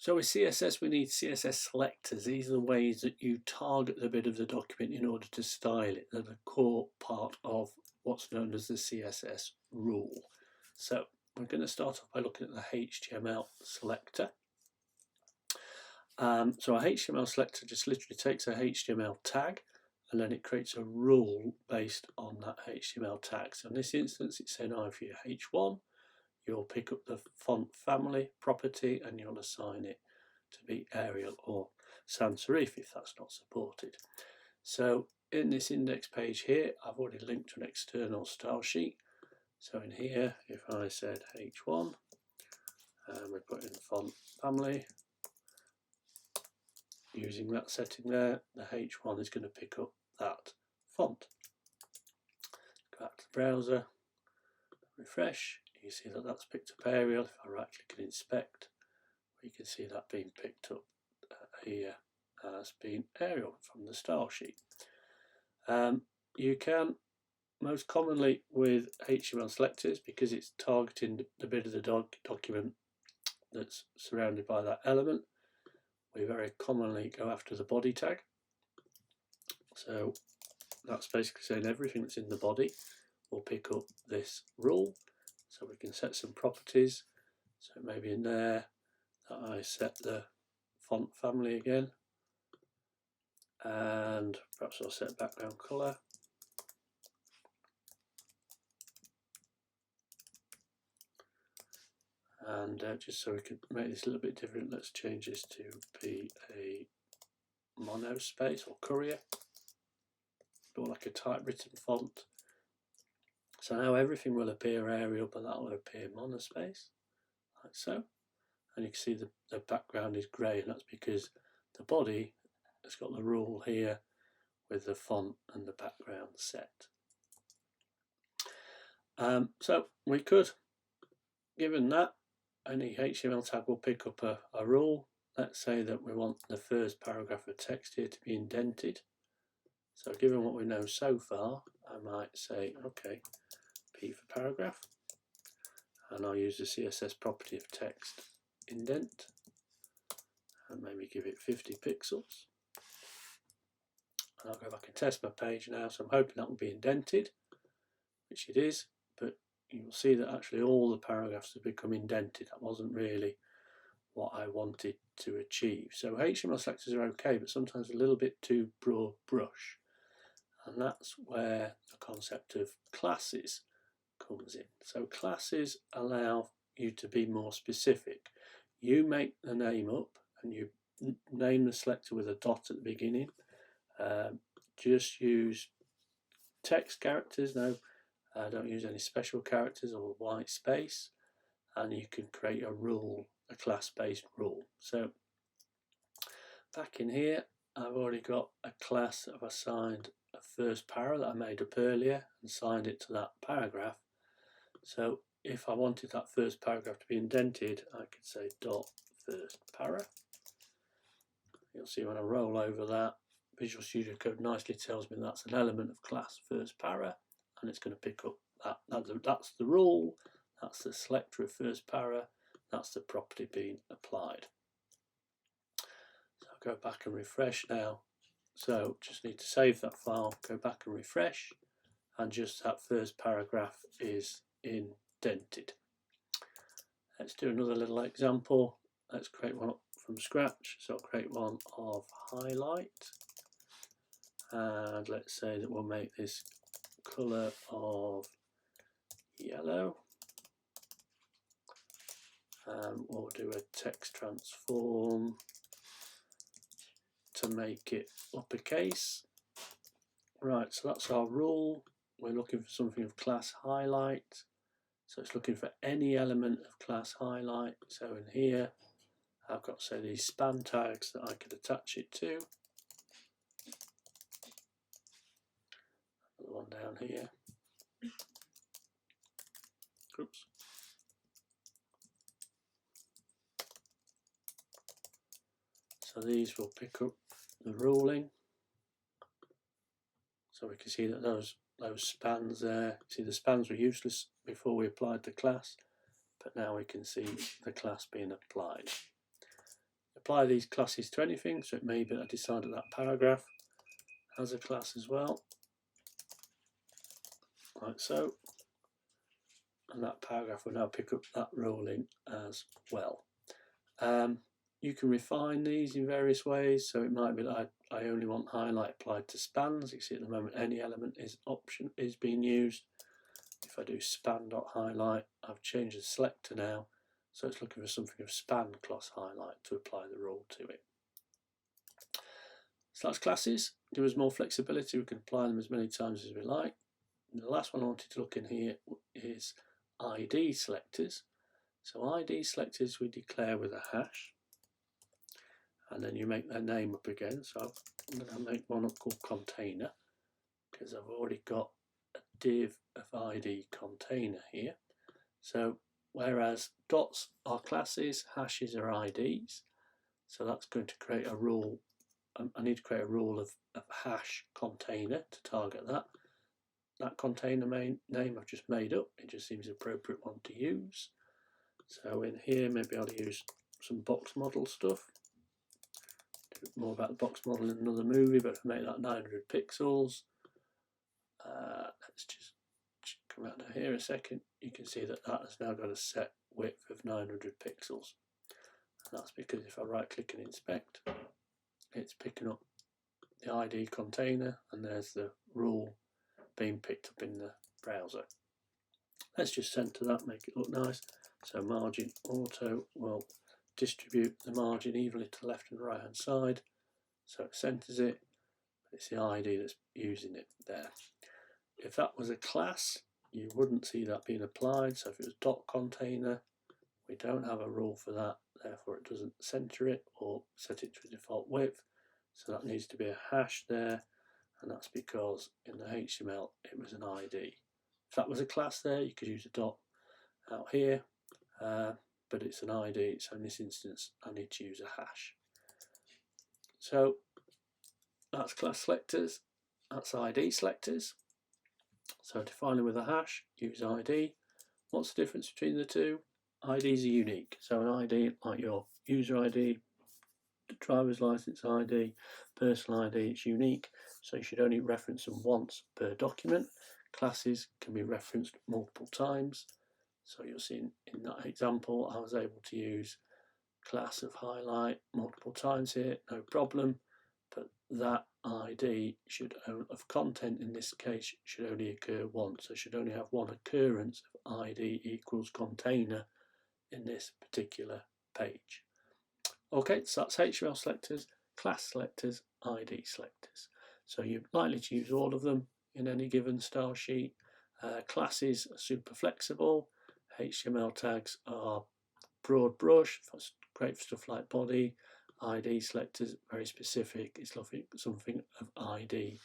So with CSS, we need CSS selectors. These are the ways that you target the bit of the document in order to style it. They're the core part of what's known as the CSS rule. So we're going to start off by looking at the HTML selector. So a HTML selector just literally takes a HTML tag and then it creates a rule based on that HTML tag. So in this instance, it's saying for your H1, you'll pick up the font family property and you'll assign it to be Arial or sans serif if that's not supported. So in this index page here, I've already linked to an external style sheet. So in here, if I said H1, and we put in font family, using that setting there, the H1 is going to pick up that font. Go back to the browser, refresh, you see that that's picked up Arial. If I right click and inspect, you can see that being picked up here as being Arial from the style sheet. You can most commonly with HTML selectors, because it's targeting the bit of the document that's surrounded by that element, we very commonly go after the body tag. So that's basically saying everything that's in the body will pick up this rule. So we can set some properties. So maybe in there that I set the font family again, and perhaps I'll set background color. And just so we can make this a little bit different, let's change this to be a monospace or courier, or like a typewritten font. So now everything will appear Arial, but that will appear monospace, like so. And you can see the background is grey, and that's because the body has got the rule here with the font and the background set. So we could, given that, any HTML tag will pick up a rule. Let's say that we want the first paragraph of text here to be indented. So given what we know so far, I might say, okay, P for paragraph, and I'll use the CSS property of text indent, and maybe give it 50 pixels. And I'll go back and test my page now, so I'm hoping that will be indented, which it is, but you'll see that actually all the paragraphs have become indented. That wasn't really what I wanted to achieve. So HTML selectors are okay, but sometimes a little bit too broad brush. And that's where the concept of classes comes in. So classes allow you to be more specific. You make the name up and you name the selector with a dot at the beginning. Just use text characters. No, don't use any special characters or white space, and you can create a rule, a class-based rule. So back in here, I've already got a class I've assigned a first para that I made up earlier and signed it to that paragraph. So if I wanted that first paragraph to be indented, I could say dot first para. You'll see when I roll over that, Visual Studio Code nicely tells me that's an element of class first para, and it's going to pick up that. That's the rule, that's the selector of first para, that's the property being applied. So I'll go back and refresh now. So just need to save that file, go back and refresh, and just that first paragraph is indented. Let's do another little example. Let's create one up from scratch. So I'll create one of highlight, and let's say that we'll make this color of yellow, and we'll do a text transform to make it uppercase. Right, so that's our rule. We're looking for something of class highlight, so it's looking for any element of class highlight. So in here I've got, say, these span tags that I could attach it to. Another one down here. Oops. So these will pick up the ruling. So we can see that those spans there, see the spans were useless before we applied the class, but now we can see the class being applied. apply these classes to anything, so it may be that I decide that that paragraph has a class as well, like so, and that paragraph will now pick up that rule in as well. You can refine these in various ways, so it might be that I only want highlight applied to spans. You see at the moment any element is being used. If I do span.highlight, I've changed the selector now, so it's looking for something of span class highlight to apply the rule to it. So that's classes. Give us more flexibility. We can apply them as many times as we like. And the last one I wanted to look in here is ID selectors. So ID selectors we declare with a hash, and then you make their name up again. So I'm going to make one up called container, because I've already got a div of ID container here. So whereas dots are classes, hashes are IDs, so that's going to create a rule. I need to create a rule of hash container to target that. That container name I've just made up, it just seems an appropriate one to use. So in here maybe I'll use some box model stuff. Do more about the box model in another movie, but if I make that 900 pixels, let's just come out of here a second. You can see that that has now got a set width of 900 pixels. And that's because if I right click and inspect, it's picking up the ID container, and there's the rule being picked up in the browser. Let's just center that, make it look nice. So margin auto will distribute the margin evenly to the left and right hand side, so it centers it. It's the ID that's using it there. If that was a class, you wouldn't see that being applied. So if it was dot container, we don't have a rule for that, therefore it doesn't center it or set it to a default width. So that needs to be a hash there, and that's because in the HTML it was an ID. If that was a class there, you could use a dot out here, but it's an ID, so in this instance I need to use a hash. So that's class selectors, that's ID selectors. So defining with a hash, use ID. What's the difference between the two? IDs are unique, so an ID like your user ID, driver's license ID, personal ID, it's unique, so you should only reference them once per document. Classes can be referenced multiple times, so you'll see in that example I was able to use class of highlight multiple times here, no problem, but that ID of content in this case should only occur once, so should only have one occurrence of ID equals container in this particular page. Okay, so that's HTML selectors, class selectors, ID selectors. So you're likely to use all of them in any given style sheet. Classes are super flexible. HTML tags are broad brush, that's great for stuff like body. ID selectors, very specific, it's something of ID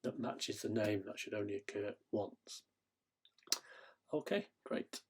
that matches the name, that should only occur once. Okay, great.